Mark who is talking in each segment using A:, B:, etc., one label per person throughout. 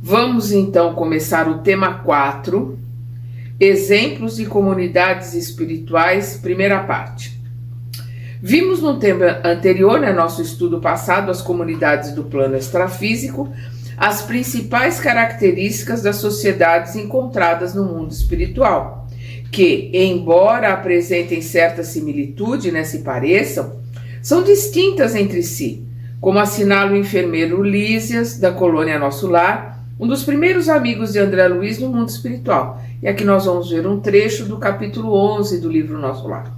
A: Vamos então começar o tema 4, Exemplos de Comunidades Espirituais, primeira parte. Vimos no tema anterior, nosso estudo passado, as comunidades do plano extrafísico, as principais características das sociedades encontradas no mundo espiritual, que, embora apresentem certa similitude, se pareçam, são distintas entre si, como assinala o enfermeiro Lísias, da colônia Nosso Lar, um dos primeiros amigos de André Luiz no mundo espiritual. E aqui nós vamos ver um trecho do capítulo 11 do livro Nosso Lar.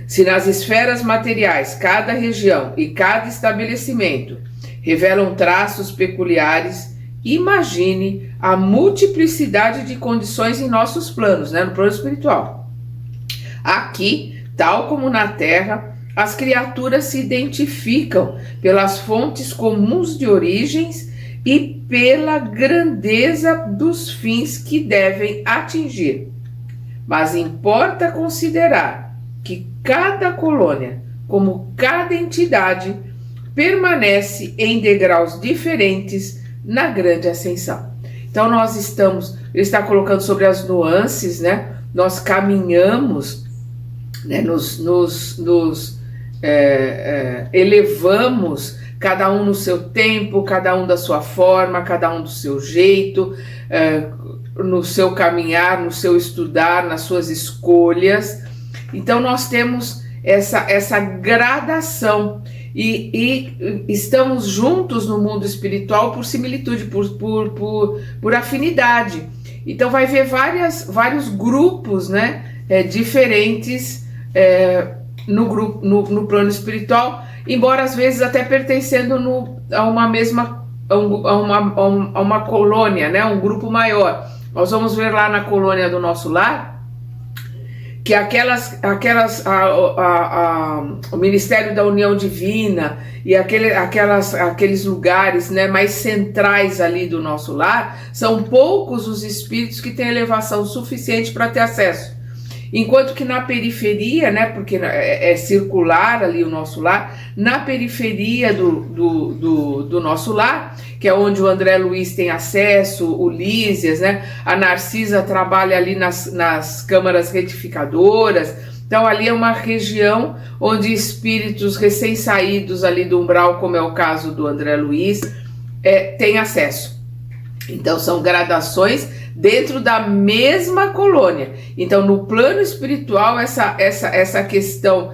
A: Se nas esferas materiais cada região e cada estabelecimento revelam traços peculiares, imagine a multiplicidade de condições em nossos planos, no plano espiritual. Aqui, tal como na Terra, as criaturas se identificam pelas fontes comuns de origens e pela grandeza dos fins que devem atingir. Mas importa considerar que cada colônia, como cada entidade, permanece em degraus diferentes na grande ascensão. Então ele está colocando sobre as nuances, nós caminhamos, nos elevamos, cada um no seu tempo, cada um da sua forma, cada um do seu jeito, no seu caminhar, no seu estudar, nas suas escolhas. Então nós temos essa gradação e estamos juntos no mundo espiritual por similitude, por afinidade. Então vai ver vários grupos, diferentes no plano espiritual, embora às vezes até pertencendo a uma colônia, um grupo maior. Nós vamos ver lá na colônia do Nosso Lar que o Ministério da União Divina e aqueles lugares, mais centrais ali do Nosso Lar, são poucos os espíritos que têm elevação suficiente para ter acesso. Enquanto que na periferia, porque é circular ali o Nosso Lar, na periferia do Nosso Lar, que é onde o André Luiz tem acesso, o Lísias, a Narcisa trabalha ali nas câmaras retificadoras. Então ali é uma região onde espíritos recém-saídos ali do umbral, como é o caso do André Luiz, têm acesso. Então são gradações dentro da mesma colônia. Então no plano espiritual essa questão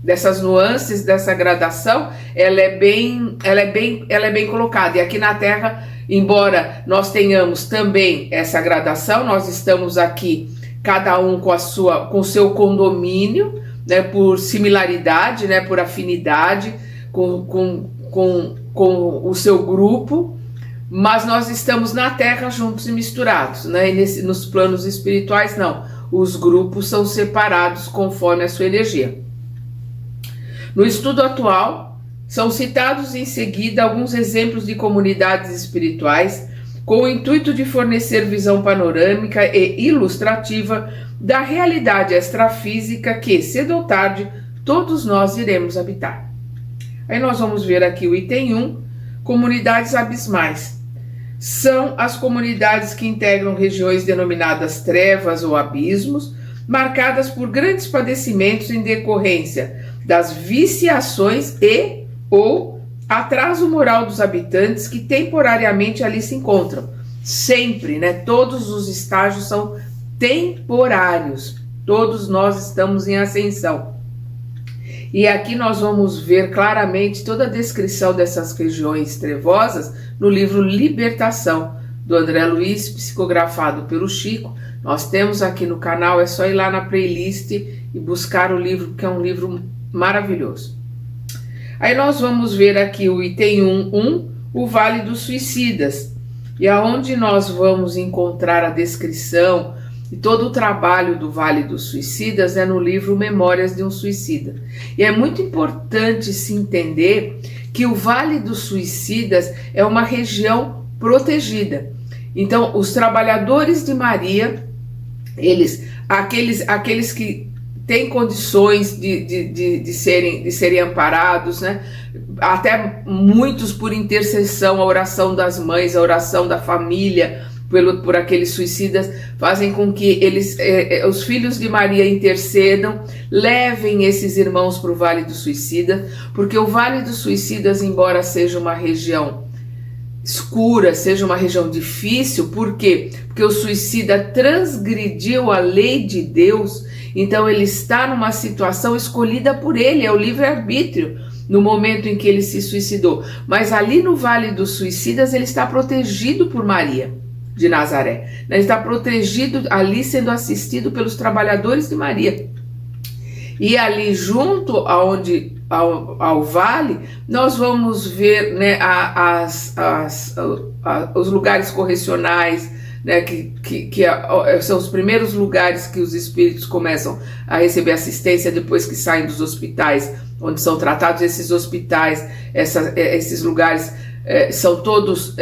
A: dessas nuances, dessa gradação, ela é bem colocada. E aqui na Terra, embora nós tenhamos também essa gradação, nós estamos aqui cada um com o seu condomínio, por similaridade, por afinidade com o seu grupo, mas nós estamos na Terra juntos e misturados, e nos planos espirituais não, os grupos são separados conforme a sua energia. No estudo atual, são citados em seguida alguns exemplos de comunidades espirituais com o intuito de fornecer visão panorâmica e ilustrativa da realidade extrafísica que, cedo ou tarde, todos nós iremos habitar. Aí nós vamos ver aqui o item 1, comunidades abismais. São as comunidades que integram regiões denominadas trevas ou abismos, marcadas por grandes padecimentos em decorrência das viciações ou atraso moral dos habitantes que temporariamente ali se encontram. Sempre, todos os estágios são temporários. Todos nós estamos em ascensão. E aqui nós vamos ver claramente toda a descrição dessas regiões trevosas no livro Libertação, do André Luiz, psicografado pelo Chico. Nós temos aqui no canal, é só ir lá na playlist e buscar o livro, que é um livro maravilhoso. Aí nós vamos ver aqui o item 1, o Vale dos Suicidas, e aonde nós vamos encontrar a descrição e todo o trabalho do Vale dos Suicidas no livro Memórias de um Suicida. E é muito importante se entender que o Vale dos Suicidas é uma região protegida. Então, os trabalhadores de Maria, aqueles que têm condições de serem amparados, né? Até muitos por intercessão, a oração das mães, a oração da família por aqueles suicidas, fazem com que os filhos de Maria intercedam, levem esses irmãos para o Vale dos Suicidas, porque o Vale dos Suicidas, embora seja uma região escura, seja uma região difícil, por quê? Porque o suicida transgrediu a lei de Deus, então ele está numa situação escolhida por ele, é o livre-arbítrio, no momento em que ele se suicidou. Mas ali no Vale dos Suicidas ele está protegido por Maria de Nazaré. Ele está protegido ali, sendo assistido pelos trabalhadores de Maria. E ali junto ao vale, nós vamos ver, né, os lugares correcionais, né, que são os primeiros lugares que os espíritos começam a receber assistência depois que saem dos hospitais, onde são tratados. Esses hospitais, esses lugares são todos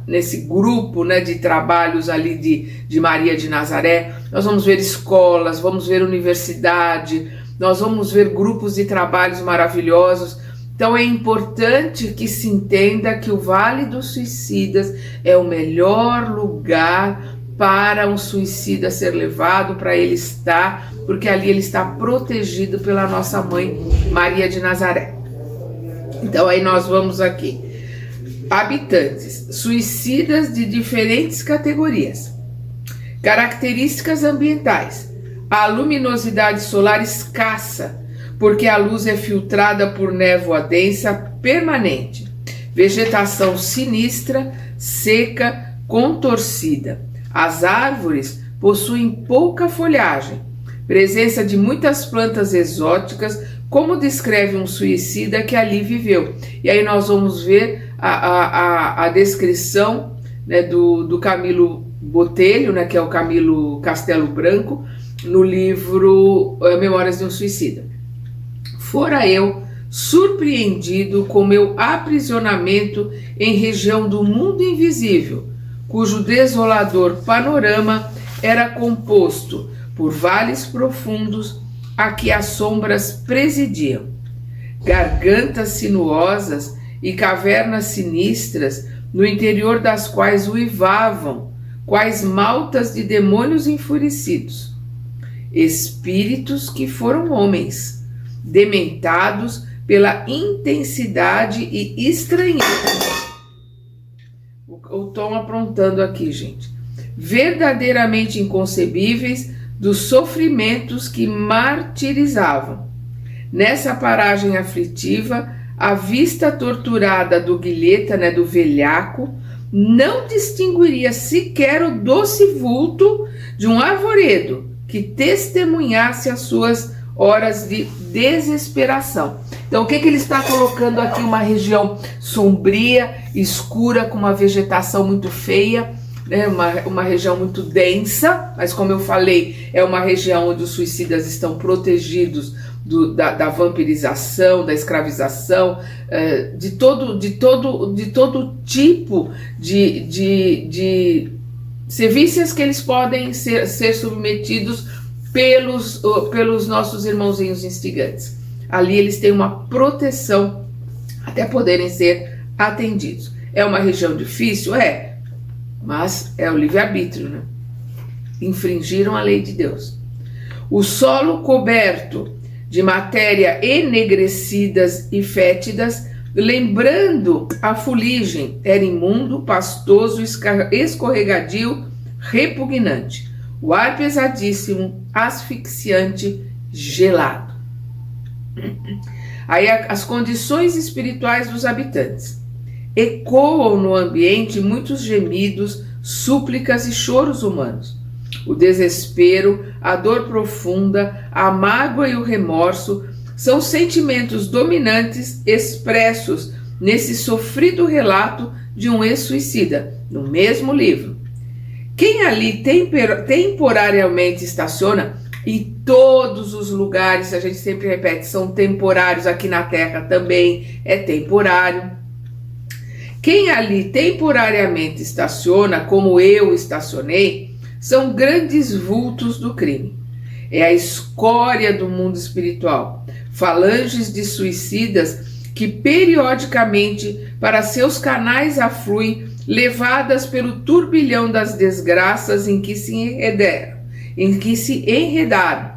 A: nesse grupo, né, de trabalhos ali de Maria de Nazaré. Nós vamos ver escolas, vamos ver universidade, nós vamos ver grupos de trabalhos maravilhosos. Então é importante que se entenda que o Vale dos Suicidas é o melhor lugar para um suicida ser levado, para ele estar, porque ali ele está protegido pela nossa mãe Maria de Nazaré. Então aí nós vamos aqui. Habitantes, suicidas de diferentes categorias. Características ambientais. A luminosidade solar escassa, porque a luz é filtrada por névoa densa permanente. Vegetação sinistra, seca, contorcida. As árvores possuem pouca folhagem. Presença de muitas plantas exóticas, como descreve um suicida que ali viveu. E aí nós vamos ver a descrição, né, do Camilo Botelho, né, que é o Camilo Castelo Branco, no livro Memórias de um Suicida. Fora eu surpreendido com meu aprisionamento em região do mundo invisível, cujo desolador panorama era composto por vales profundos a que as sombras presidiam, gargantas sinuosas e cavernas sinistras, no interior das quais uivavam, quais maltas de demônios enfurecidos, espíritos que foram homens, dementados pela intensidade e estranheza. O Tom aprontando aqui, gente. Verdadeiramente inconcebíveis dos sofrimentos que martirizavam. Nessa paragem aflitiva, a vista torturada do Guilheta, né, do velhaco, não distinguiria sequer o doce vulto de um arvoredo que testemunhasse as suas horas de desesperação. Então, o que ele está colocando aqui? Uma região sombria, escura, com uma vegetação muito feia, né? Uma região muito densa, mas como eu falei, é uma região onde os suicidas estão protegidos da vampirização, da escravização, de todo tipo de servícios que eles podem ser submetidos pelos nossos irmãozinhos instigantes. Ali eles têm uma proteção até poderem ser atendidos. É uma região difícil? É, mas é o livre-arbítrio, né? Infringiram a lei de Deus. O solo coberto de matéria enegrecidas e fétidas, lembrando a fuligem, era imundo, pastoso, escorregadio, repugnante. O ar pesadíssimo, asfixiante, gelado. Aí as condições espirituais dos habitantes. Ecoam no ambiente muitos gemidos, súplicas e choros humanos. O desespero, a dor profunda, a mágoa e o remorso são sentimentos dominantes expressos nesse sofrido relato de um ex-suicida, no mesmo livro. Quem ali temporariamente estaciona, e todos os lugares, a gente sempre repete, são temporários, aqui na Terra também é temporário. Quem ali temporariamente estaciona, como eu estacionei, são grandes vultos do crime. é a escória do mundo espiritual. Falanges de suicidas que periodicamente para seus canais afluem, levadas pelo turbilhão das desgraças em que se enredaram,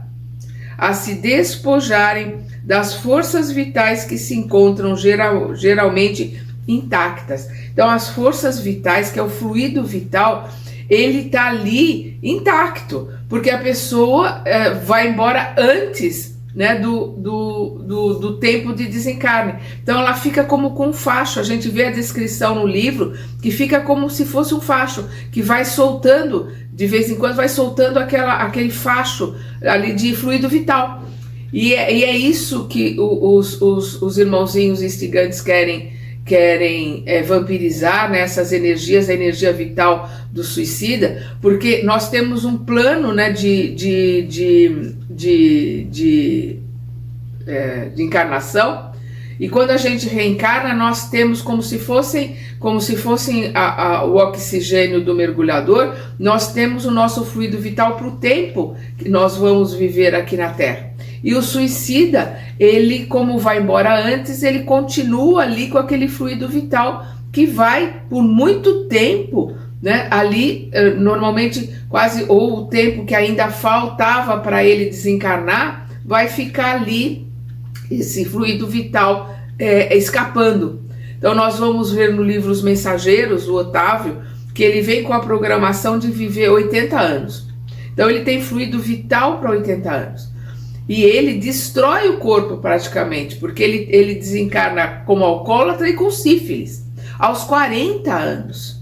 A: a se despojarem das forças vitais que se encontram geralmente intactas. Então, as forças vitais, que é o fluido vital, ele está ali intacto, porque a pessoa vai embora antes, né, do tempo de desencarne. Então ela fica como com um facho. A gente vê a descrição no livro que fica como se fosse um facho, que vai soltando, de vez em quando vai soltando aquele facho ali de fluido vital. E é isso que os irmãozinhos instigantes querem vampirizar, né, essas energias, a energia vital do suicida, porque nós temos um plano, né, de encarnação, e quando a gente reencarna, nós temos como se fossem o oxigênio do mergulhador, nós temos o nosso fluido vital para o tempo que nós vamos viver aqui na Terra. E o suicida, ele, como vai embora antes, ele continua ali com aquele fluido vital que vai por muito tempo, né, ali, normalmente quase, ou o tempo que ainda faltava para ele desencarnar, vai ficar ali esse fluido vital escapando. Então nós vamos ver no livro Os Mensageiros, o Otávio, que ele vem com a programação de viver 80 anos. Então ele tem fluido vital para 80 anos. E ele destrói o corpo praticamente, porque ele desencarna como alcoólatra e com sífilis, aos 40 anos.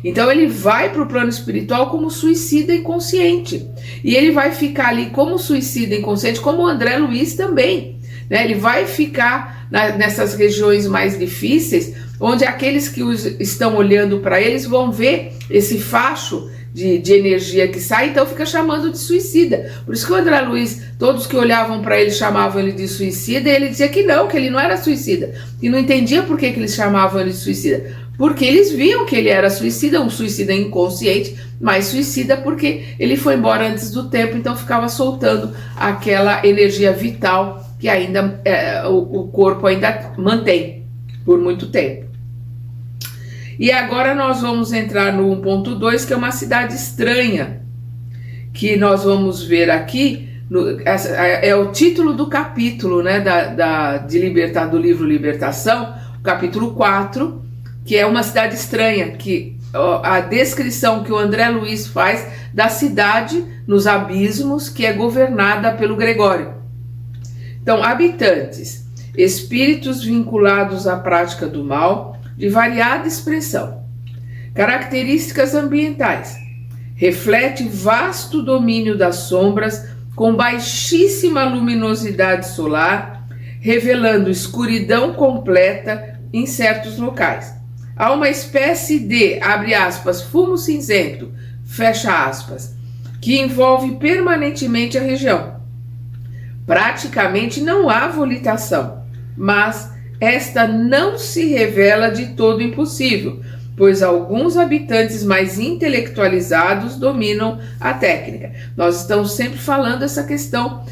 A: Então ele vai para o plano espiritual como suicida inconsciente. E ele vai ficar ali como suicida inconsciente, como o André Luiz também, né? Ele vai ficar nessas regiões mais difíceis, onde aqueles que estão olhando para eles vão ver esse facho de energia que sai, então fica chamando de suicida. Por isso que o André Luiz, todos que olhavam para ele chamavam ele de suicida, e ele dizia que ele não era suicida. E não entendia por que eles chamavam ele de suicida. Porque eles viam que ele era suicida, um suicida inconsciente, mas suicida porque ele foi embora antes do tempo, então ficava soltando aquela energia vital que ainda o corpo ainda mantém por muito tempo. E agora nós vamos entrar no 1.2, que é uma cidade estranha, que nós vamos ver aqui, é o título do capítulo, né, do livro Libertação, o capítulo 4, que é uma cidade estranha, que a descrição que o André Luiz faz da cidade nos abismos, que é governada pelo Gregório. Então, habitantes, espíritos vinculados à prática do mal, de variada expressão. Características ambientais. Reflete vasto domínio das sombras com baixíssima luminosidade solar, revelando escuridão completa em certos locais. Há uma espécie de, abre aspas, fumo cinzento, fecha aspas, que envolve permanentemente a região. Praticamente não há volitação, mas esta não se revela de todo impossível, pois alguns habitantes mais intelectualizados dominam a técnica. Nós estamos sempre falando essa questão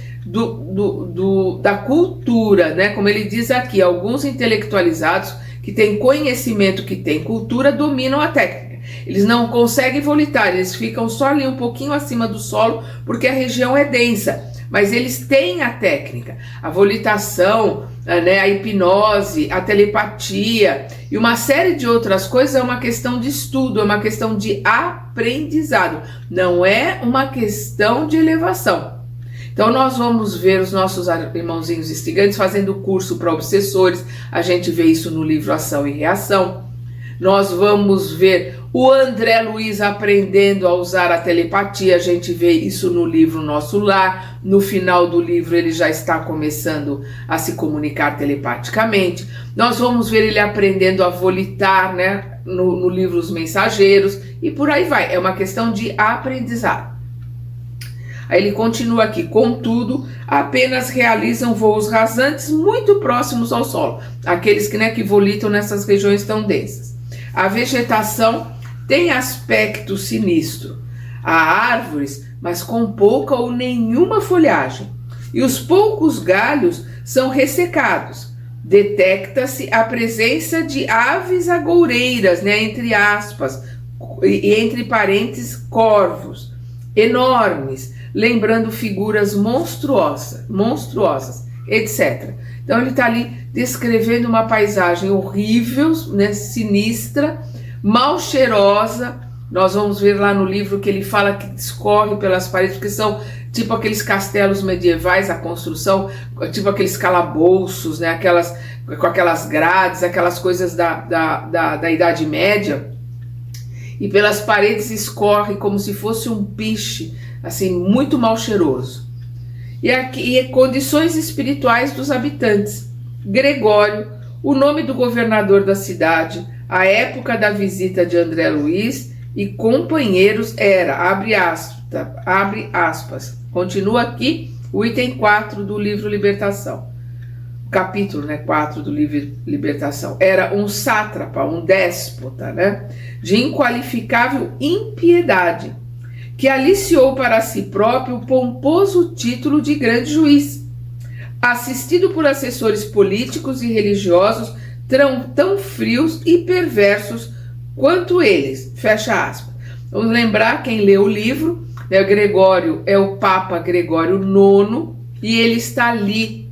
A: da cultura, né? Como ele diz aqui, alguns intelectualizados que têm conhecimento, que têm cultura, dominam a técnica. Eles não conseguem volitar, eles ficam só ali um pouquinho acima do solo, porque a região é densa. Mas eles têm a técnica, a volitação, né, a hipnose, a telepatia e uma série de outras coisas. É uma questão de estudo, é uma questão de aprendizado, não é uma questão de elevação. Então nós vamos ver os nossos irmãozinhos instigantes fazendo curso para obsessores, a gente vê isso no livro Ação e Reação. Nós vamos ver o André Luiz aprendendo a usar a telepatia, a gente vê isso no livro Nosso Lar. No final do livro ele já está começando a se comunicar telepaticamente. Nós vamos ver ele aprendendo a volitar, né, no livro Os Mensageiros, e por aí vai, é uma questão de aprendizado. Aí ele continua aqui, contudo, apenas realizam voos rasantes muito próximos ao solo, aqueles que volitam nessas regiões tão densas. A vegetação tem aspecto sinistro. Há árvores mas com pouca ou nenhuma folhagem, e os poucos galhos são ressecados. Detecta-se a presença de aves agoureiras, né, entre aspas, e entre parênteses, corvos, enormes, lembrando figuras monstruosas, etc. Então ele está ali descrevendo uma paisagem horrível, né, sinistra, mal cheirosa. Nós vamos ver lá no livro que ele fala que escorre pelas paredes, porque são tipo aqueles castelos medievais, a construção, tipo aqueles calabouços, né, com aquelas grades, aquelas coisas da Idade Média. E pelas paredes escorre como se fosse um piche, assim, muito mal cheiroso. E condições espirituais dos habitantes. Gregório, o nome do governador da cidade, a época da visita de André Luiz e companheiros era, abre aspas, continua aqui o item 4 do livro Libertação, capítulo, né, 4 do livro Libertação, era um sátrapa, um déspota, né, de inqualificável impiedade, que aliciou para si próprio o pomposo título de grande juiz, assistido por assessores políticos e religiosos tão frios e perversos quanto eles, fecha aspas. Vamos lembrar, quem lê o livro, né, Gregório é o Papa Gregório IX, e ele está ali,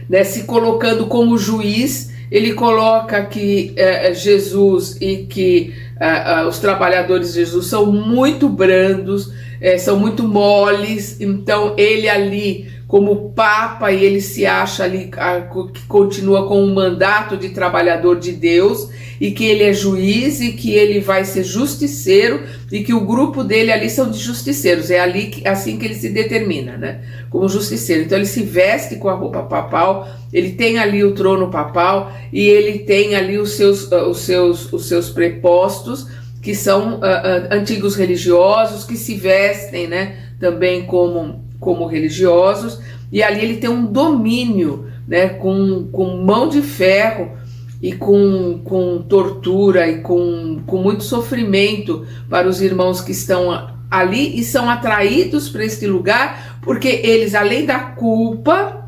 A: né, se colocando como juiz. Ele coloca que Jesus e que os trabalhadores de Jesus são muito brandos, são muito moles, então ele ali como Papa, e ele se acha ali que continua com um mandato de trabalhador de Deus, e que ele é juiz e que ele vai ser justiceiro, e que o grupo dele ali são de justiceiros, é ali assim que ele se determina, né, como justiceiro. Então ele se veste com a roupa papal, ele tem ali o trono papal, e ele tem ali os seus prepostos, que são antigos religiosos, que se vestem, né, também como religiosos, e ali ele tem um domínio, né, com mão de ferro e com tortura e com muito sofrimento para os irmãos que estão ali e são atraídos para este lugar, porque eles, além da culpa,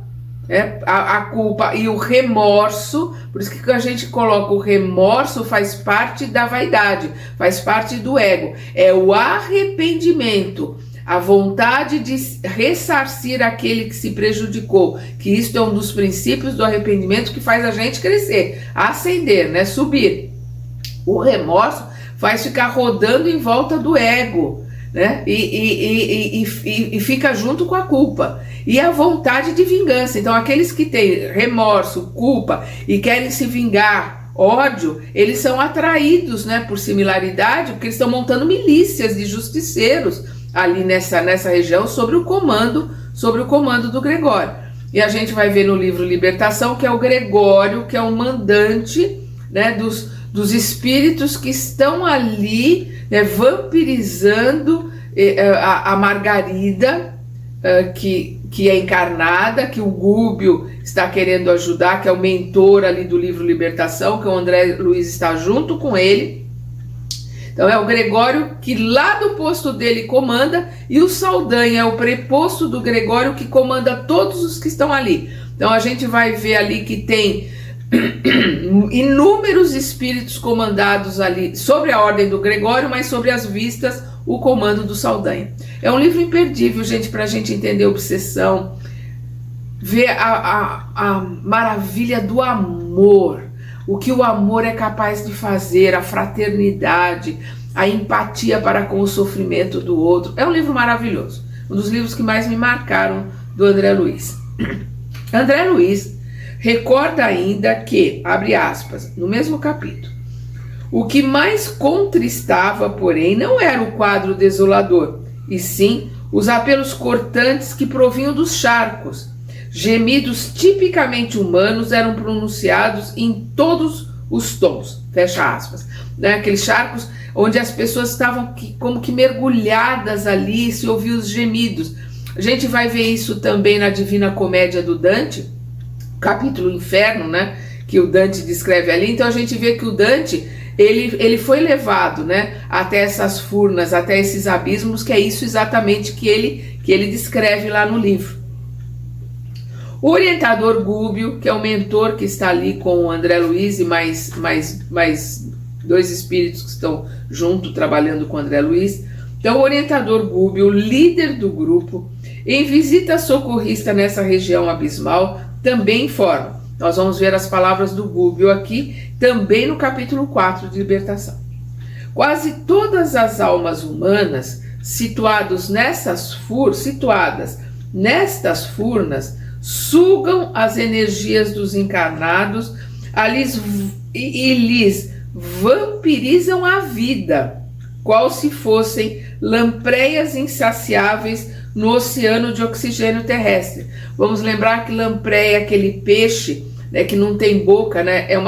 A: a culpa e o remorso, por isso que a gente coloca o remorso, faz parte da vaidade, faz parte do ego, é o arrependimento, a vontade de ressarcir aquele que se prejudicou, que isto é um dos princípios do arrependimento que faz a gente crescer, ascender, né, subir. O remorso faz ficar rodando em volta do ego, né, e fica junto com a culpa. E a vontade de vingança. Então aqueles que têm remorso, culpa e querem se vingar, ódio, eles são atraídos, né, por similaridade, porque eles estão montando milícias de justiceiros ali nessa região sob o comando do Gregório. E a gente vai ver no livro Libertação que é o Gregório, que é o mandante, né, dos espíritos que estão ali, né, vampirizando a Margarida, que é encarnada, que o Gúbio está querendo ajudar, que é o mentor ali do livro Libertação, que o André Luiz está junto com ele. Então é o Gregório que lá do posto dele comanda, e o Saldanha é o preposto do Gregório que comanda todos os que estão ali. Então a gente vai ver ali que tem inúmeros espíritos comandados ali sobre a ordem do Gregório, mas sobre as vistas o comando do Saldanha. É um livro imperdível, gente, para a gente entender a obsessão, ver a maravilha do amor, o que o amor é capaz de fazer, a fraternidade, a empatia para com o sofrimento do outro. É um livro maravilhoso, um dos livros que mais me marcaram do André Luiz. André Luiz recorda ainda que, abre aspas, no mesmo capítulo, o que mais contristava, porém, não era o quadro desolador, e sim os apelos cortantes que provinham dos charcos. Gemidos tipicamente humanos eram pronunciados em todos os tons, fecha aspas, né? Aqueles charcos onde as pessoas estavam como que mergulhadas ali, se ouvia os gemidos. A gente vai ver isso também na Divina Comédia do Dante, capítulo Inferno, né, que o Dante descreve ali. Então a gente vê que o Dante, ele foi levado, né, até essas furnas, até esses abismos, que é isso exatamente que ele descreve lá no livro. O orientador Gúbio, que é o mentor que está ali com o André Luiz e mais 2 espíritos que estão junto trabalhando com o André Luiz. Então, o orientador Gúbio, o líder do grupo, em visita socorrista nessa região abismal, também informa. Nós vamos ver as palavras do Gúbio aqui, também no capítulo 4 de Libertação. Quase todas as almas humanas situadas nestas furnas sugam as energias dos encarnados e lhes vampirizam a vida, qual se fossem lampreias insaciáveis no oceano de oxigênio terrestre. Vamos lembrar que lampreia é aquele peixe, né, que não tem boca, né, é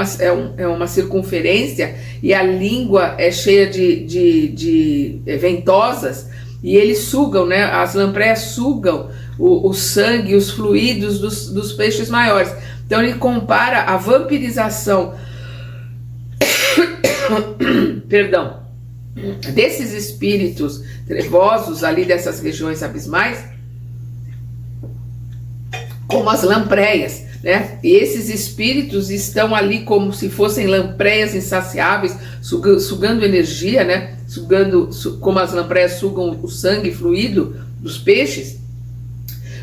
A: uma circunferência e a língua é cheia de ventosas, e eles sugam, né, as lampreias sugam o sangue, os fluidos dos peixes maiores. Então ele compara a vampirização perdão, desses espíritos trevosos ali dessas regiões abismais como as lampreias, né? E esses espíritos estão ali como se fossem lampreias insaciáveis, sugando energia, né? Como as lampreias sugam o sangue fluido dos peixes,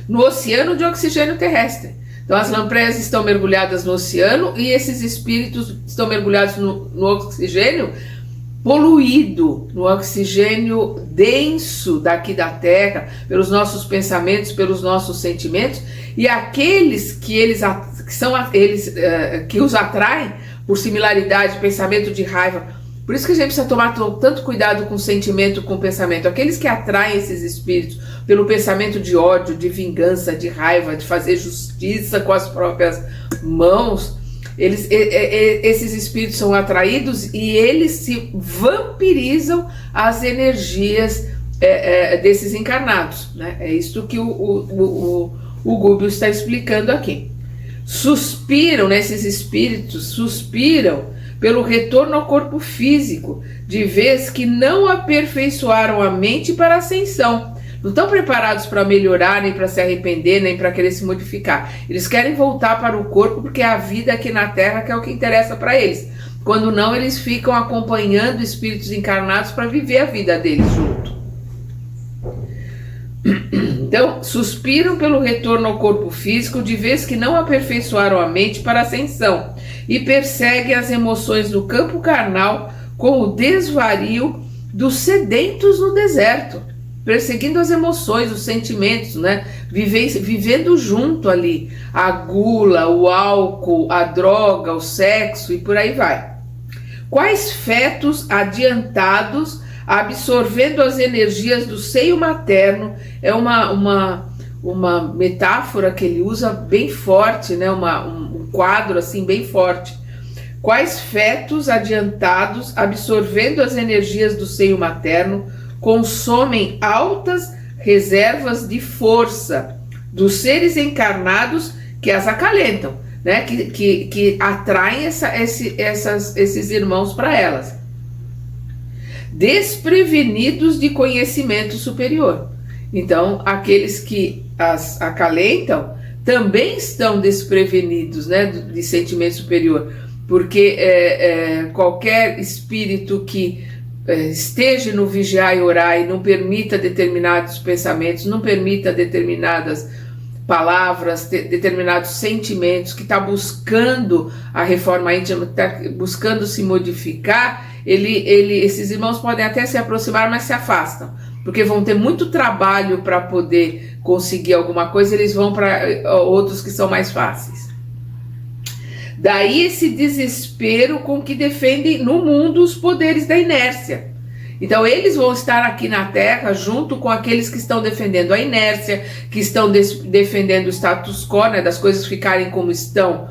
A: no oceano de oxigênio terrestre. Então as lampreias estão mergulhadas no oceano e esses espíritos estão mergulhados no oxigênio poluído, no oxigênio denso daqui da Terra, pelos nossos pensamentos, pelos nossos sentimentos, e aqueles que os atraem por similaridade, pensamento de raiva. Por isso que a gente precisa tomar tanto cuidado com o sentimento, com o pensamento. Aqueles que atraem esses espíritos pelo pensamento de ódio, de vingança, de raiva, de fazer justiça com as próprias mãos, esses espíritos são atraídos e eles se vampirizam as energias desses encarnados, né? É isso que o Gúbio está explicando aqui. Suspiram, né, esses espíritos suspiram pelo retorno ao corpo físico, de vez que não aperfeiçoaram a mente para a ascensão. Não estão preparados para melhorar, nem para se arrepender, nem para querer se modificar. Eles querem voltar para o corpo porque é a vida aqui na Terra que é o que interessa para eles. Quando não, eles ficam acompanhando espíritos encarnados para viver a vida deles junto. Então, suspiram pelo retorno ao corpo físico, de vez que não aperfeiçoaram a mente para a ascensão, e perseguem as emoções do campo carnal com o desvario dos sedentos no deserto, perseguindo as emoções, os sentimentos, né? Vivendo junto ali, a gula, o álcool, a droga, o sexo e por aí vai. Quais fetos adiantados, absorvendo as energias do seio materno, é uma metáfora que ele usa bem forte, né? Um quadro assim bem forte. Quais fetos adiantados, absorvendo as energias do seio materno, consomem altas reservas de força dos seres encarnados que as acalentam, né? que atraem esses irmãos para elas, desprevenidos de conhecimento superior. Então, aqueles que as acalentam também estão desprevenidos, né, de sentimento superior, porque qualquer espírito que esteja no vigiar e orar e não permita determinados pensamentos, não permita determinadas palavras, determinados sentimentos, que está buscando a reforma íntima, está buscando se modificar, esses irmãos podem até se aproximar, mas se afastam, porque vão ter muito trabalho para poder conseguir alguma coisa, eles vão para outros que são mais fáceis. Daí esse desespero com que defendem no mundo os poderes da inércia. Então eles vão estar aqui na Terra junto com aqueles que estão defendendo a inércia, que estão defendendo o status quo, né, das coisas ficarem como estão,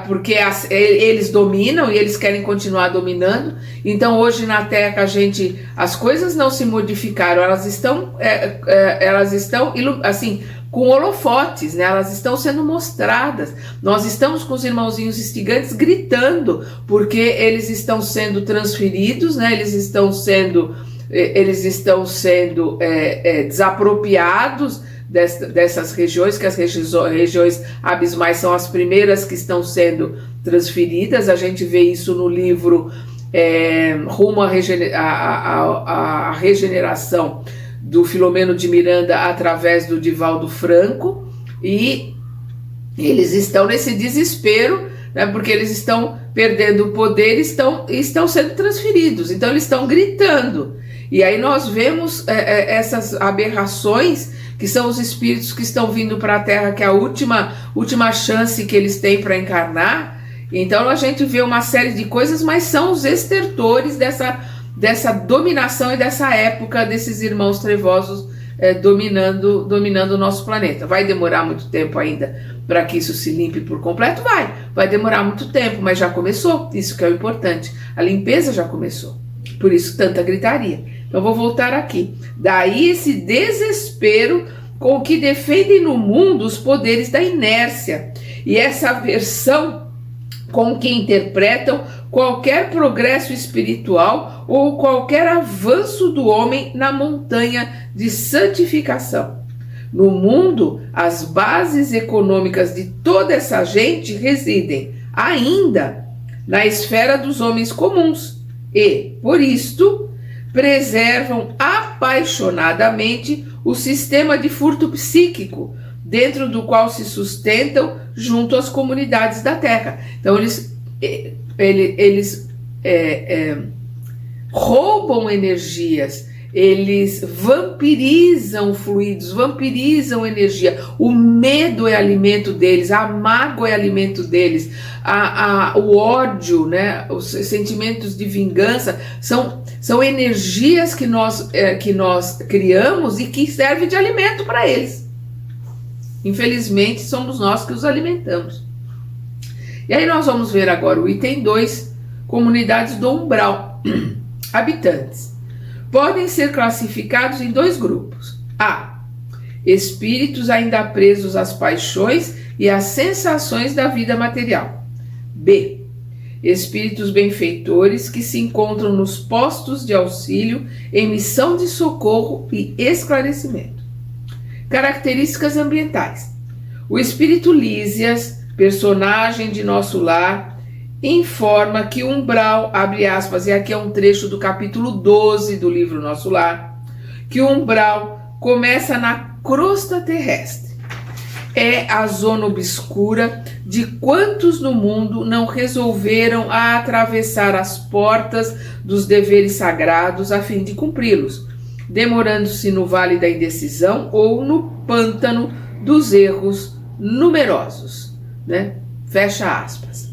A: porque eles dominam e eles querem continuar dominando. Então hoje na Terra as coisas não se modificaram, elas estão assim com holofotes, né? Elas estão sendo mostradas. Nós estamos com os irmãozinhos instigantes gritando, porque eles estão sendo transferidos, né? Eles estão sendo desapropriados dessas regiões, que as regiões abismais são as primeiras que estão sendo transferidas. A gente vê isso no livro Rumo à Regeneração, do Filomeno de Miranda, através do Divaldo Franco, e eles estão nesse desespero, né, porque eles estão perdendo o poder e estão sendo transferidos, então eles estão gritando. E aí nós vemos essas aberrações, que são os espíritos que estão vindo para a Terra, que é a última chance que eles têm para encarnar. Então a gente vê uma série de coisas, mas são os estertores dessa dominação e dessa época desses irmãos trevosos dominando o nosso planeta. Vai demorar muito tempo ainda para que isso se limpe por completo? Vai demorar muito tempo, mas já começou. Isso que é o importante. A limpeza já começou. Por isso tanta gritaria. Então vou voltar aqui. Daí esse desespero com que defendem no mundo os poderes da inércia, e essa aversão com que interpretam qualquer progresso espiritual ou qualquer avanço do homem na montanha de santificação. No mundo, as bases econômicas de toda essa gente residem ainda na esfera dos homens comuns e, por isto, preservam apaixonadamente o sistema de furto psíquico, dentro do qual se sustentam junto às comunidades da Terra. Então eles roubam energias, eles vampirizam fluidos, vampirizam energia. O medo é alimento deles, a mágoa é alimento deles, o ódio, né, os sentimentos de vingança são energias que nós criamos e que servem de alimento para eles. Infelizmente, somos nós que os alimentamos. E aí nós vamos ver agora o item 2, comunidades do umbral. Habitantes. Podem ser classificados em 2 grupos. A. Espíritos ainda presos às paixões e às sensações da vida material. B. Espíritos benfeitores que se encontram nos postos de auxílio em missão de socorro e esclarecimento. Características ambientais. O espírito Lísias, personagem de Nosso Lar, informa que o umbral, abre aspas, e aqui é um trecho do capítulo 12 do livro Nosso Lar, que o umbral começa na crosta terrestre. É a zona obscura de quantos no mundo não resolveram atravessar as portas dos deveres sagrados a fim de cumpri-los, demorando-se no vale da indecisão ou no pântano dos erros numerosos, né? Fecha aspas.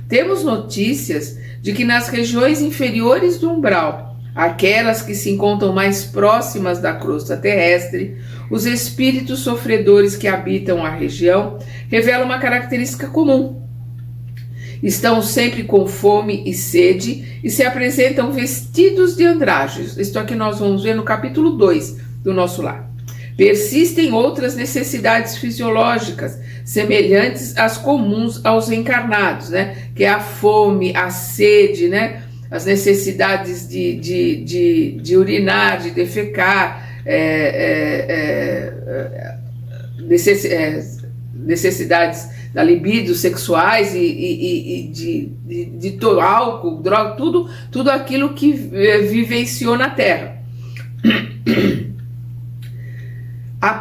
A: Temos notícias de que nas regiões inferiores do umbral, aquelas que se encontram mais próximas da crosta terrestre, os espíritos sofredores que habitam a região revelam uma característica comum. Estão sempre com fome e sede e se apresentam vestidos de andrajos. Isto aqui nós vamos ver no capítulo 2 do Nosso Lar. Persistem outras necessidades fisiológicas, semelhantes às comuns aos encarnados, né? Que é a fome, a sede, né? As necessidades de urinar, de defecar, necessidades da libido, sexuais e de todo álcool, droga, tudo aquilo que vivenciou na Terra. A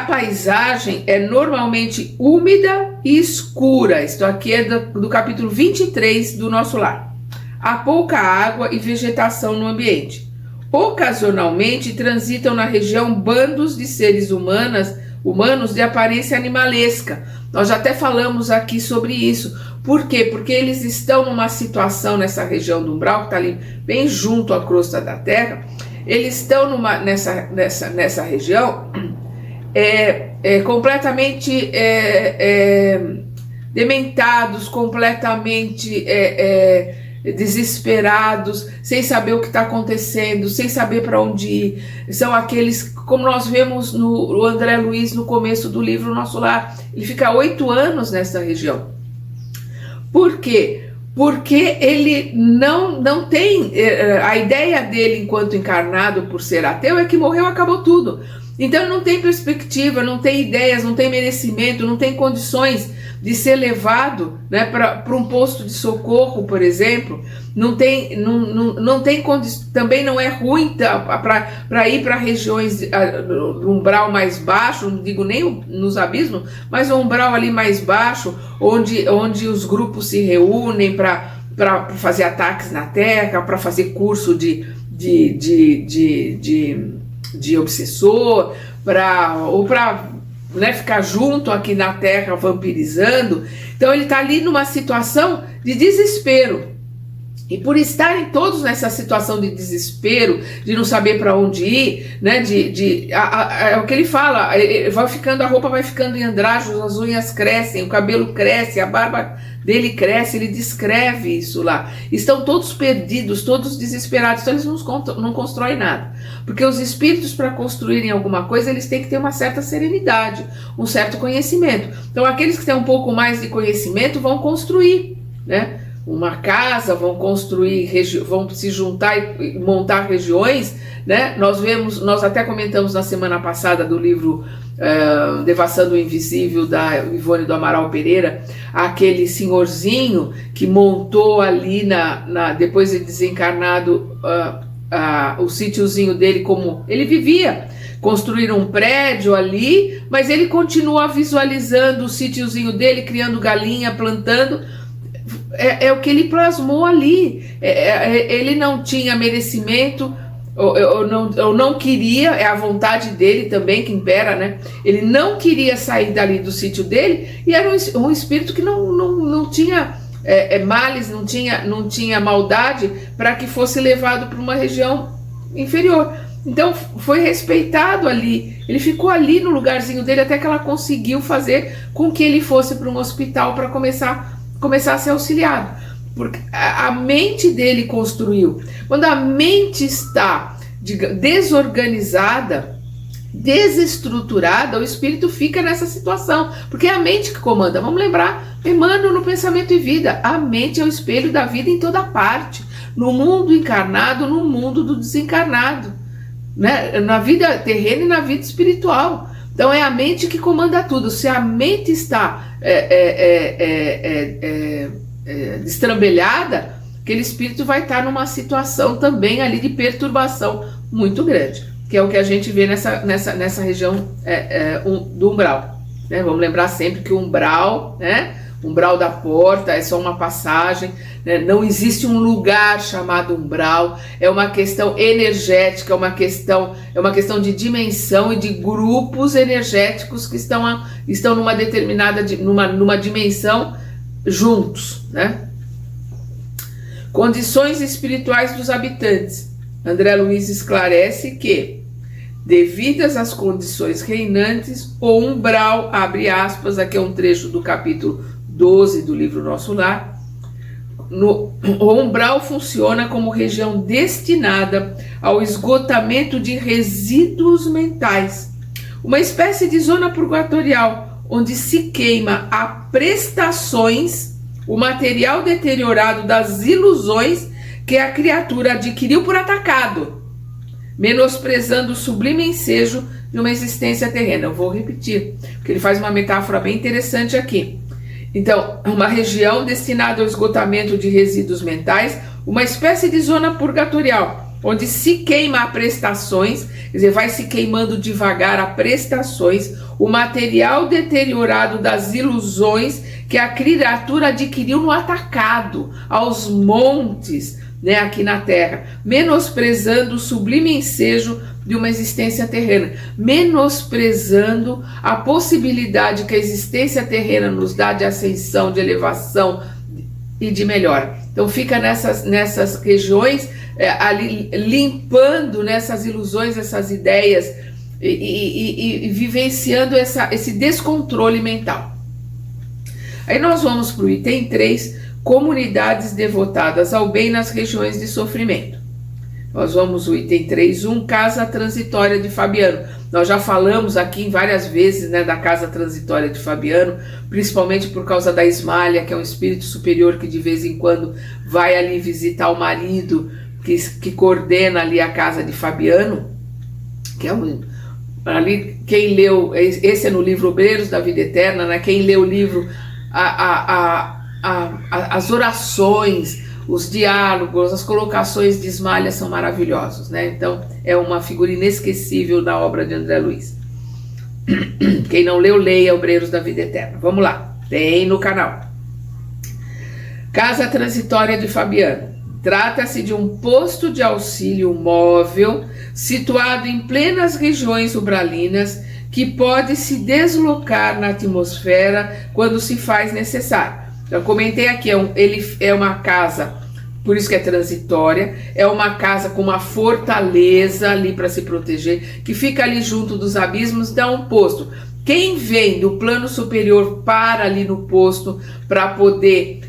A: paisagem é normalmente úmida e escura. Isto aqui é do capítulo 23 do Nosso Lar. Há pouca água e vegetação no ambiente. Ocasionalmente transitam na região bandos de seres humanos de aparência animalesca. Nós já até falamos aqui sobre isso. Por quê? Porque eles estão numa situação nessa região do umbral, que está ali bem junto à crosta da Terra. Eles estão nessa região completamente dementados, completamente desesperados, sem saber o que está acontecendo, sem saber para onde ir. São aqueles, como nós vemos no André Luiz no começo do livro Nosso Lar, ele fica 8 anos nessa região. Por quê? Porque ele não tem, a ideia dele enquanto encarnado por ser ateu é que morreu, acabou tudo. Então ele não tem perspectiva, não tem ideias, não tem merecimento, não tem condições de ser levado, né, para um posto de socorro, por exemplo. Não tem também não é ruim para ir para regiões do umbral mais baixo, não digo nem nos abismos, mas um umbral ali mais baixo, onde os grupos se reúnem para fazer ataques na Terra, para fazer curso de obsessor, ou para, né, ficar junto aqui na Terra vampirizando. Então ele está ali numa situação de desespero. E por estarem todos nessa situação de desespero, de não saber para onde ir, né, é o que ele fala, a roupa vai ficando em andrajos, as unhas crescem, o cabelo cresce, a barba dele cresce, ele descreve isso lá. Estão todos perdidos, todos desesperados, então eles não constroem nada. Porque os espíritos, para construírem alguma coisa, eles têm que ter uma certa serenidade, um certo conhecimento. Então aqueles que têm um pouco mais de conhecimento vão construir, né, uma casa, vão construir, vão se juntar e montar regiões, né? Nós até comentamos na semana passada do livro Devassando o Invisível, da Ivone do Amaral Pereira, aquele senhorzinho que montou ali, depois de desencarnado, o sítiozinho dele, como ele vivia. Construíram um prédio ali, mas ele continua visualizando o sítiozinho dele, criando galinha, plantando. É o que ele plasmou ali. Ele não tinha merecimento, ou não queria, é a vontade dele também que impera, né? Ele não queria sair dali do sítio dele, e era um espírito que não tinha males, não tinha maldade para que fosse levado para uma região inferior. Então foi respeitado ali, ele ficou ali no lugarzinho dele até que ela conseguiu fazer com que ele fosse para um hospital para começar a ser auxiliado, porque a mente dele construiu. Quando a mente está desorganizada, desestruturada, o espírito fica nessa situação, porque é a mente que comanda. Vamos lembrar, Emmanuel no Pensamento e Vida, a mente é o espelho da vida em toda parte, no mundo encarnado, no mundo do desencarnado, né? Na vida terrena e na vida espiritual. Então é a mente que comanda tudo. Se a mente está destrambelhada, aquele espírito vai estar numa situação também ali de perturbação muito grande, que é o que a gente vê nessa região do umbral, né? Vamos lembrar sempre que o umbral, né? Umbral da porta é só uma passagem, né? Não existe um lugar chamado umbral, é uma questão energética, é uma questão de dimensão e de grupos energéticos que estão numa determinada, numa dimensão juntos, né? Condições espirituais dos habitantes. André Luiz esclarece que, devidas às condições reinantes, o umbral, abre aspas, aqui é um trecho do capítulo 12 do livro Nosso Lar, o umbral funciona como região destinada ao esgotamento de resíduos mentais, uma espécie de zona purgatorial, onde se queima a prestações, o material deteriorado das ilusões que a criatura adquiriu por atacado, menosprezando o sublime ensejo de uma existência terrena. Eu vou repetir, porque ele faz uma metáfora bem interessante aqui. Então, uma região destinada ao esgotamento de resíduos mentais, uma espécie de zona purgatorial, onde se queima a prestações, quer dizer, vai se queimando devagar a prestações, o material deteriorado das ilusões que a criatura adquiriu no atacado, aos montes, né, aqui na Terra, menosprezando o sublime ensejo de uma existência terrena, menosprezando a possibilidade que a existência terrena nos dá de ascensão, de elevação e de melhora. Então fica nessas regiões, ali limpando nessas ilusões, essas ideias e vivenciando esse descontrole mental. Aí nós vamos para o item 3, comunidades devotadas ao bem nas regiões de sofrimento. Nós vamos o item 3.1, Casa Transitória de Fabiano. Nós já falamos aqui várias vezes, né, da Casa Transitória de Fabiano, principalmente por causa da Ismália, que é um espírito superior que de vez em quando vai ali visitar o marido, que coordena ali a Casa de Fabiano, que é ali, quem leu, esse é no livro Obreiros da Vida Eterna, né, quem lê o livro, as orações, os diálogos, as colocações de Ismália são maravilhosos, né? Então é uma figura inesquecível da obra de André Luiz. Quem não leu, leia Obreiros da Vida Eterna. Vamos lá, tem no canal. Casa Transitória de Fabiano. Trata-se de um posto de auxílio móvel situado em plenas regiões umbralinas que pode se deslocar na atmosfera quando se faz necessário. Eu comentei aqui, ele é uma casa, por isso que é transitória, é uma casa com uma fortaleza ali para se proteger, que fica ali junto dos abismos, dá um posto. Quem vem do plano superior para ali no posto para poder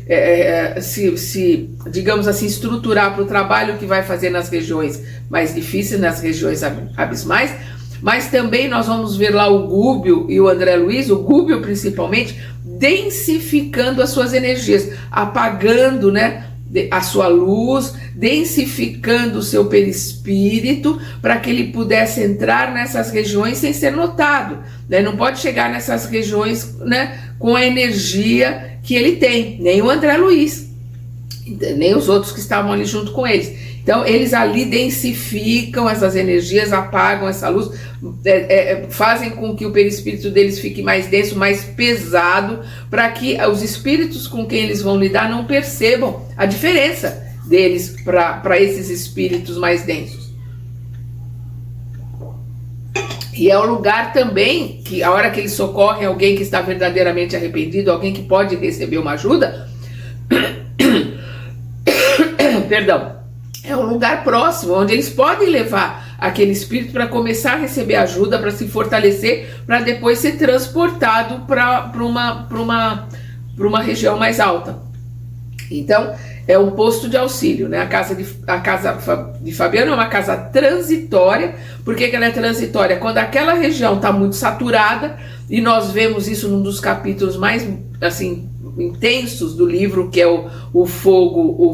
A: digamos assim, estruturar para o trabalho que vai fazer nas regiões mais difíceis, nas regiões abismais. Mas também nós vamos ver lá o Gúbio e o André Luiz, o Gúbio principalmente, densificando as suas energias, apagando, né, a sua luz, densificando o seu perispírito para que ele pudesse entrar nessas regiões sem ser notado, né? Não pode chegar nessas regiões, né, com a energia que ele tem, nem o André Luiz, nem os outros que estavam ali junto com eles. Então eles ali densificam essas energias, apagam essa luz, fazem com que o perispírito deles fique mais denso, mais pesado, para que os espíritos com quem eles vão lidar não percebam a diferença deles para esses espíritos mais densos. E é o lugar também que a hora que eles socorrem alguém que está verdadeiramente arrependido, alguém que pode receber uma ajuda, perdão, é um lugar próximo, onde eles podem levar aquele espírito para começar a receber ajuda, para se fortalecer, para depois ser transportado para uma região mais alta. Então, é um posto de auxílio, né? A casa de Fabiano é uma casa transitória. Por que ela é transitória? Quando aquela região está muito saturada, e nós vemos isso num dos capítulos mais, assim, intensos do livro, que é o fogo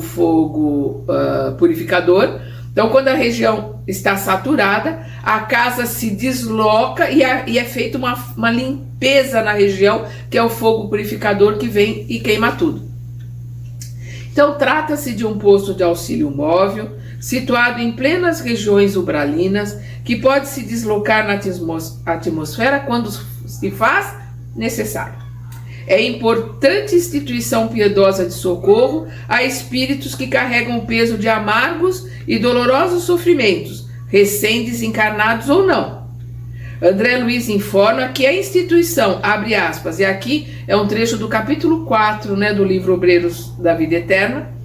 A: purificador. Então, quando a região está saturada, a casa se desloca e é feita uma limpeza na região, que é o fogo purificador que vem e queima tudo. Então, trata-se de um posto de auxílio móvel, situado em plenas regiões umbralinas, que pode se deslocar na atmosfera quando se faz necessário. É importante instituição piedosa de socorro a espíritos que carregam o peso de amargos e dolorosos sofrimentos, recém-desencarnados ou não. André Luiz informa que a instituição, abre aspas, e aqui é um trecho do capítulo 4, né, do livro Obreiros da Vida Eterna,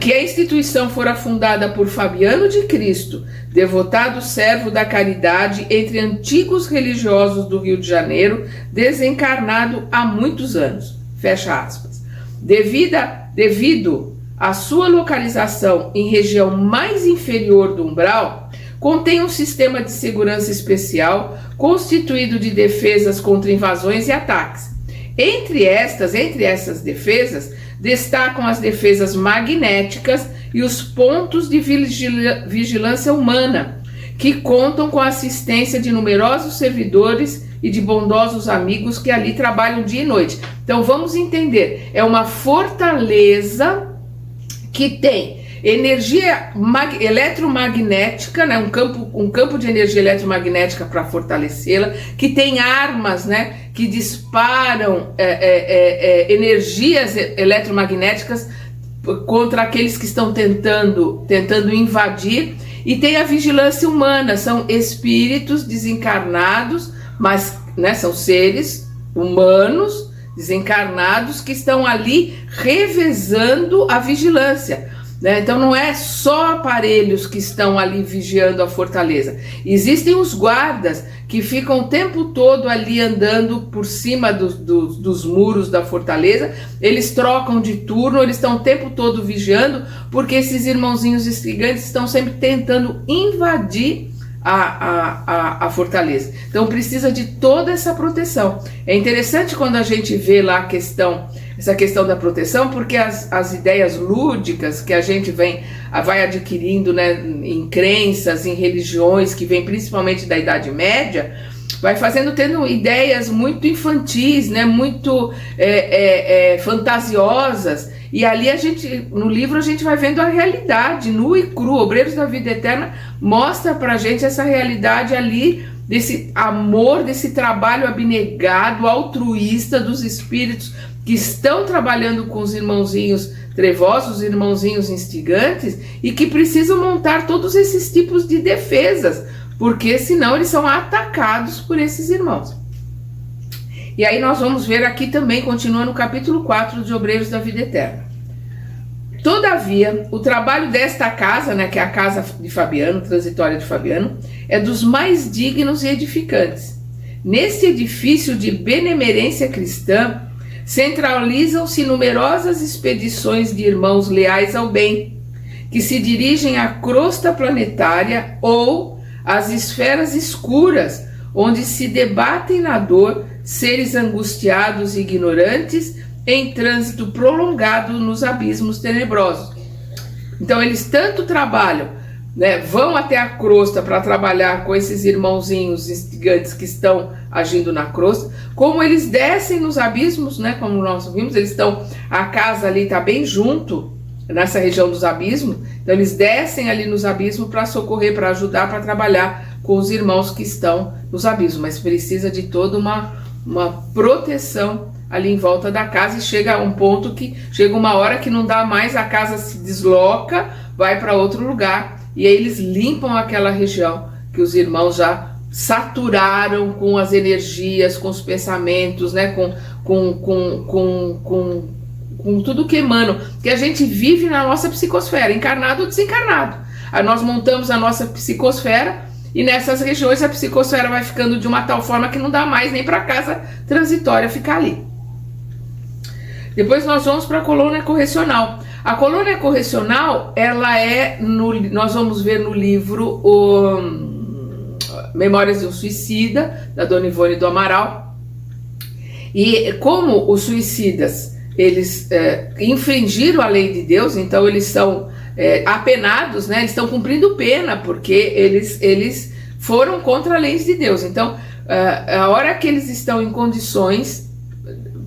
A: que a instituição fora fundada por Fabiano de Cristo, devotado servo da caridade entre antigos religiosos do Rio de Janeiro, desencarnado há muitos anos. Fecha aspas. Devido à sua localização em região mais inferior do umbral, contém um sistema de segurança especial constituído de defesas contra invasões e ataques. Entre essas defesas, destacam as defesas magnéticas e os pontos de vigilância humana, que contam com a assistência de numerosos servidores e de bondosos amigos que ali trabalham dia e noite. Então vamos entender, é uma fortaleza que tem energia eletromagnética, né, um campo de energia eletromagnética para fortalecê-la, que tem armas, né, que disparam energias eletromagnéticas contra aqueles que estão tentando invadir, e tem a vigilância humana, são espíritos desencarnados, mas, né, são seres humanos desencarnados que estão ali revezando a vigilância. né? Então não é só aparelhos que estão ali vigiando a fortaleza. Existem os guardas que ficam o tempo todo ali andando por cima dos muros da fortaleza. Eles trocam de turno, eles estão o tempo todo vigiando, porque esses irmãozinhos instigantes estão sempre tentando invadir a fortaleza. Então precisa de toda essa proteção. É interessante quando a gente vê lá essa questão da proteção, porque as ideias lúdicas que a gente vai adquirindo, né, em crenças, em religiões que vêm principalmente da Idade Média, vai tendo ideias muito infantis, né, muito fantasiosas. E ali no livro a gente vai vendo a realidade nua e crua. Obreiros da Vida Eterna mostra pra gente essa realidade ali, desse amor, desse trabalho abnegado, altruísta dos espíritos que estão trabalhando com os irmãozinhos trevosos, os irmãozinhos instigantes, e que precisam montar todos esses tipos de defesas, porque senão eles são atacados por esses irmãos. E aí nós vamos ver aqui também, continua no capítulo 4 de Obreiros da Vida Eterna. Todavia, o trabalho desta casa, né, que é a casa de Fabiano, transitória de Fabiano, é dos mais dignos e edificantes. Neste edifício de benemerência cristã, centralizam-se numerosas expedições de irmãos leais ao bem, que se dirigem à crosta planetária ou às esferas escuras, onde se debatem na dor seres angustiados e ignorantes em trânsito prolongado nos abismos tenebrosos. Então eles tanto trabalham, né, vão até a crosta para trabalhar com esses irmãozinhos instigantes que estão agindo na crosta, como eles descem nos abismos, né, como nós vimos, a casa ali está bem junto, nessa região dos abismos, então eles descem ali nos abismos para socorrer, para ajudar, para trabalhar com os irmãos que estão nos abismos, mas precisa de toda uma proteção ali em volta da casa, e chega uma hora que não dá mais, a casa se desloca, vai para outro lugar, e aí eles limpam aquela região que os irmãos já saturaram com as energias, com os pensamentos, né, com tudo que emana, que a gente vive na nossa psicosfera, encarnado ou desencarnado. Aí nós montamos a nossa psicosfera, e nessas regiões a psicosfera vai ficando de uma tal forma que não dá mais nem para a casa transitória ficar ali. Depois nós vamos para a colônia correcional. A colônia correcional, nós vamos ver no livro Memórias de um Suicida, da Dona Ivone do Amaral. E como os suicidas, eles infringiram a lei de Deus, então eles são apenados, né? Eles estão cumprindo pena, porque eles foram contra a lei de Deus. Então, a hora que eles estão em condições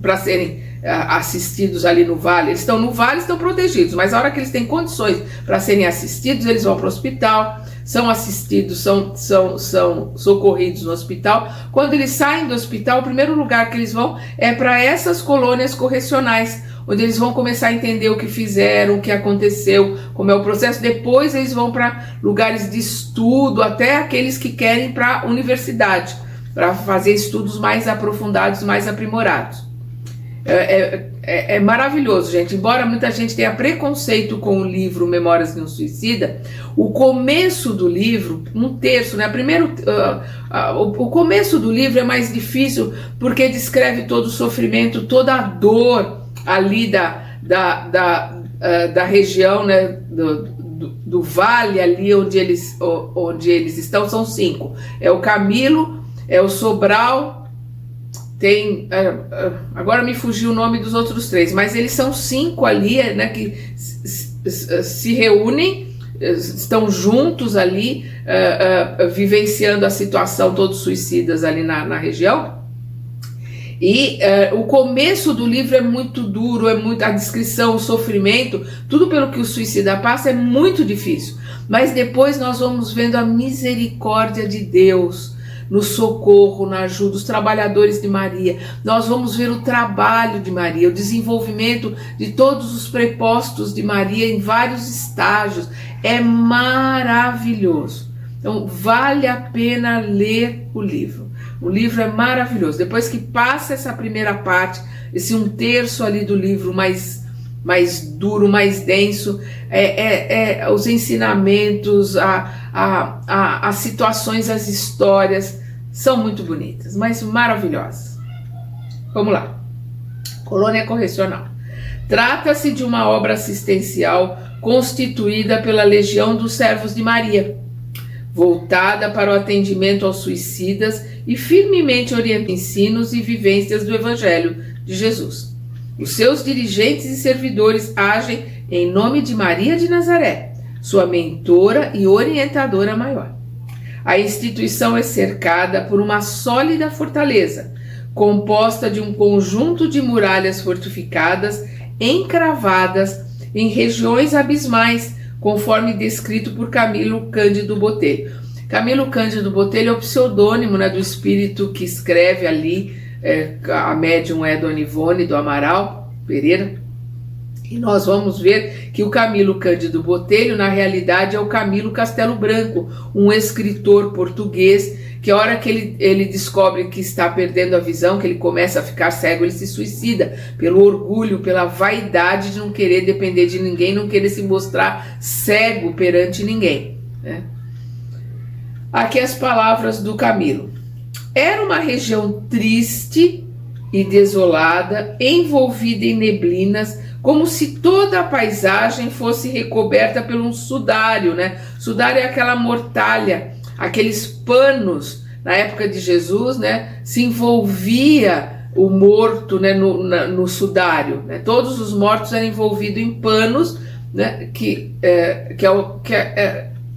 A: para serem assistidos ali no vale, eles estão no vale, estão protegidos, mas a hora que eles têm condições para serem assistidos, eles vão para o hospital, são assistidos, são socorridos no hospital. Quando eles saem do hospital, o primeiro lugar que eles vão é para essas colônias correcionais, onde eles vão começar a entender o que fizeram, o que aconteceu, como é o processo. Depois eles vão para lugares de estudo, até aqueles que querem para a universidade, para fazer estudos mais aprofundados, mais aprimorados. É maravilhoso, gente. Embora muita gente tenha preconceito com o livro Memórias de um Suicida, o começo do livro, um terço, né? O começo do livro é mais difícil, porque descreve todo o sofrimento, toda a dor ali da região, né? Do vale ali onde eles estão. São 5. É o Camilo, é o Sobral. Tem, agora me fugiu o nome dos outros 3, mas eles são 5 ali, né, que se reúnem, estão juntos ali, vivenciando a situação, todos suicidas ali na região. E o começo do livro é muito duro, a descrição, o sofrimento, tudo pelo que o suicida passa é muito difícil. Mas depois nós vamos vendo a misericórdia de Deus, no socorro, na ajuda, os trabalhadores de Maria. Nós vamos ver o trabalho de Maria, o desenvolvimento de todos os prepostos de Maria em vários estágios. É maravilhoso. Então, vale a pena ler o livro. O livro é maravilhoso. Depois que passa essa primeira parte, esse 1/3 ali do livro mais mais duro, mais denso, os ensinamentos, as situações, as histórias são muito bonitas, mas maravilhosas. Vamos lá. Colônia Correcional. Trata-se de uma obra assistencial constituída pela Legião dos Servos de Maria, voltada para o atendimento aos suicidas e firmemente orienta ensinos e vivências do Evangelho de Jesus. Os seus dirigentes e servidores agem em nome de Maria de Nazaré, sua mentora e orientadora maior. A instituição é cercada por uma sólida fortaleza, composta de um conjunto de muralhas fortificadas, encravadas em regiões abismais, conforme descrito por Camilo Cândido Botelho. Camilo Cândido Botelho é o pseudônimo, né, do espírito que escreve ali, a médium é Dona Ivone do Amaral Pereira, e nós vamos ver que o Camilo Cândido Botelho, na realidade, é o Camilo Castelo Branco, um escritor português, que a hora que ele descobre que está perdendo a visão, que ele começa a ficar cego, ele se suicida pelo orgulho, pela vaidade de não querer depender de ninguém, não querer se mostrar cego perante ninguém, né? Aqui as palavras do Camilo. Era uma região triste e desolada, envolvida em neblinas, como se toda a paisagem fosse recoberta por um sudário, né? Sudário é aquela mortalha, aqueles panos. Na época de Jesus, né, se envolvia o morto, né, no sudário, né? Todos os mortos eram envolvidos em panos, né, que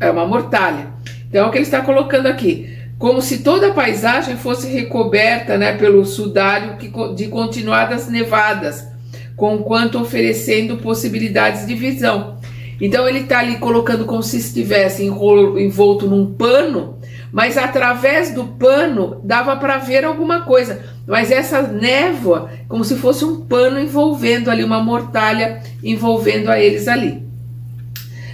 A: é uma mortalha. Então, é o que ele está colocando aqui, como se toda a paisagem fosse recoberta, né, pelo sudário de continuadas nevadas, conquanto oferecendo possibilidades de visão. Então ele está ali colocando como se estivesse envolto num pano, mas através do pano dava para ver alguma coisa. Mas essa névoa, como se fosse um pano envolvendo ali, uma mortalha envolvendo a eles ali.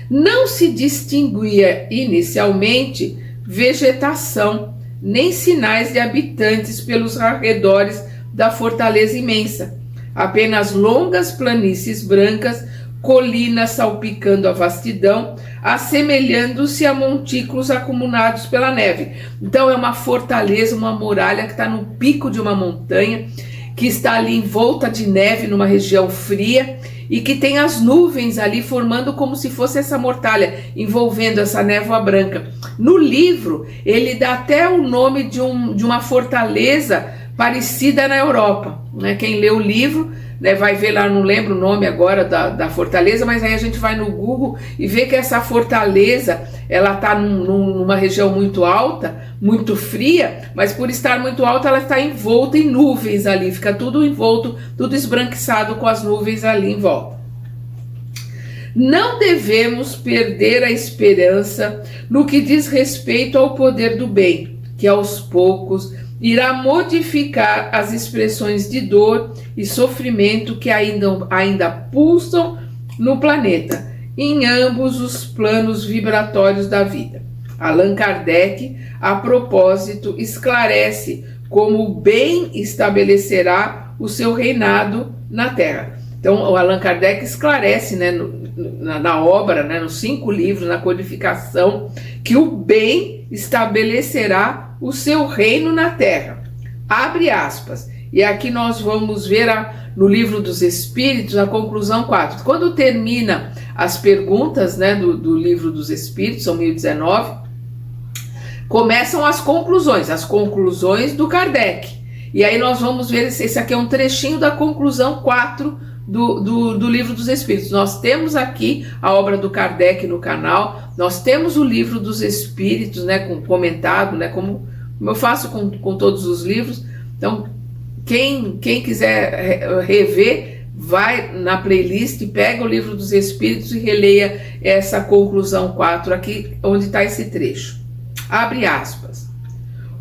A: Não se distinguia inicialmente vegetação, nem sinais de habitantes pelos arredores da fortaleza imensa. Apenas longas planícies brancas, colinas salpicando a vastidão, assemelhando-se a montículos acumulados pela neve. Então é uma fortaleza, uma muralha que está no pico de uma montanha, que está ali envolta de neve numa região fria e que tem as nuvens ali formando como se fosse essa mortalha, envolvendo essa névoa branca. No livro, ele dá até o nome de uma fortaleza parecida na Europa, né? Quem lê o livro, né, vai ver lá, não lembro o nome agora da fortaleza, mas aí a gente vai no Google e vê que essa fortaleza, ela está numa região muito alta, muito fria, mas por estar muito alta ela está envolta em nuvens ali, fica tudo envolto, tudo esbranquiçado com as nuvens ali em volta. Não devemos perder a esperança no que diz respeito ao poder do bem, que aos poucos irá modificar as expressões de dor e sofrimento que ainda pulsam no planeta, em ambos os planos vibratórios da vida. Allan Kardec, a propósito, esclarece como o bem estabelecerá o seu reinado na Terra. Então, o Allan Kardec esclarece, né, na obra, né, nos 5 livros, na codificação, que o bem estabelecerá o seu reino na Terra. Abre aspas. E aqui nós vamos ver no Livro dos Espíritos, a conclusão 4. Quando termina as perguntas, né, do Livro dos Espíritos, são 1019, começam as conclusões do Kardec. E aí nós vamos ver, esse aqui é um trechinho da conclusão 4 do Livro dos Espíritos. Nós temos aqui a obra do Kardec no canal, nós temos o Livro dos Espíritos, né, comentado, né, como eu faço com todos os livros. Então, quem quiser rever, vai na playlist, pega o Livro dos Espíritos e releia essa conclusão 4 aqui, onde está esse trecho. Abre aspas.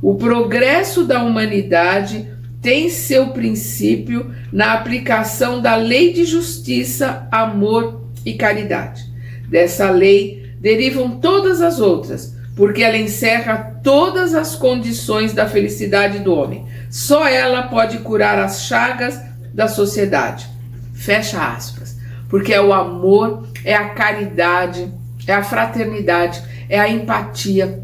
A: O progresso da humanidade tem seu princípio na aplicação da lei de justiça, amor e caridade. Dessa lei derivam todas as outras, porque ela encerra todas as condições da felicidade do homem. Só ela pode curar as chagas da sociedade. Fecha aspas. porque é o amor, é a caridade, é a fraternidade, é a empatia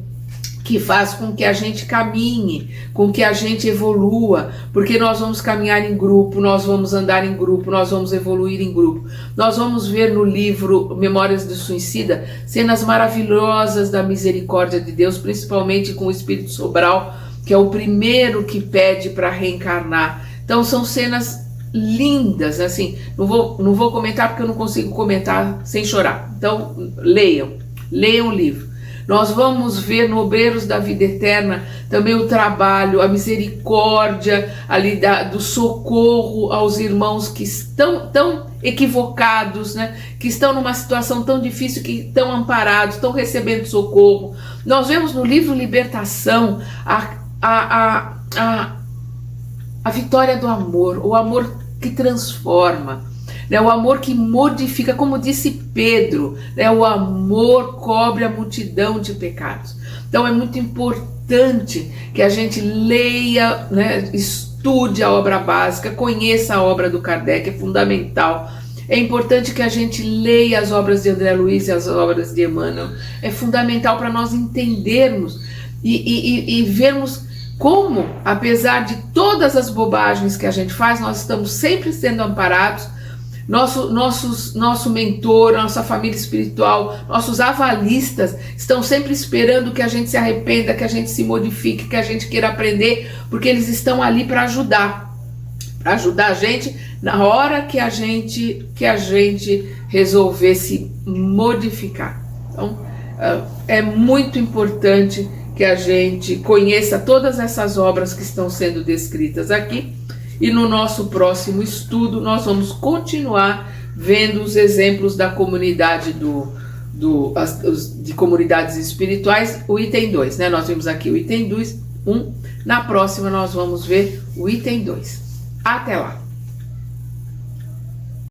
A: que faz com que a gente caminhe, com que a gente evolua, porque nós vamos caminhar em grupo, nós vamos andar em grupo, nós vamos evoluir em grupo. Nós vamos ver no livro Memórias do Suicida cenas maravilhosas da misericórdia de Deus, principalmente com o Espírito Sobral, que é o primeiro que pede para reencarnar. Então são cenas lindas, assim, não vou comentar porque eu não consigo comentar sem chorar. Então leiam o livro. Nós vamos ver no Obreiros da Vida Eterna também o trabalho, a misericórdia ali do socorro aos irmãos que estão tão equivocados, né? Que estão numa situação tão difícil, que estão amparados, estão recebendo socorro. Nós vemos no livro Libertação a vitória do amor, o amor que transforma, né, o amor que modifica, como disse Pedro, né, o amor cobre a multidão de pecados. Então é muito importante que a gente leia, né, estude a obra básica, conheça a obra do Kardec, é fundamental. É importante que a gente leia as obras de André Luiz e as obras de Emmanuel, é fundamental para nós entendermos e vermos como, apesar de todas as bobagens que a gente faz, nós estamos sempre sendo amparados. Nosso mentor, nossa família espiritual, nossos avalistas estão sempre esperando que a gente se arrependa, que a gente se modifique, que a gente queira aprender, porque eles estão ali para ajudar a gente na hora que a gente resolver se modificar. Então é muito importante que a gente conheça todas essas obras que estão sendo descritas aqui. E no nosso próximo estudo nós vamos continuar vendo os exemplos da comunidade de comunidades espirituais, o item 2, né? Nós vimos aqui o item 2, 1. Na próxima nós vamos ver o item 2. Até lá!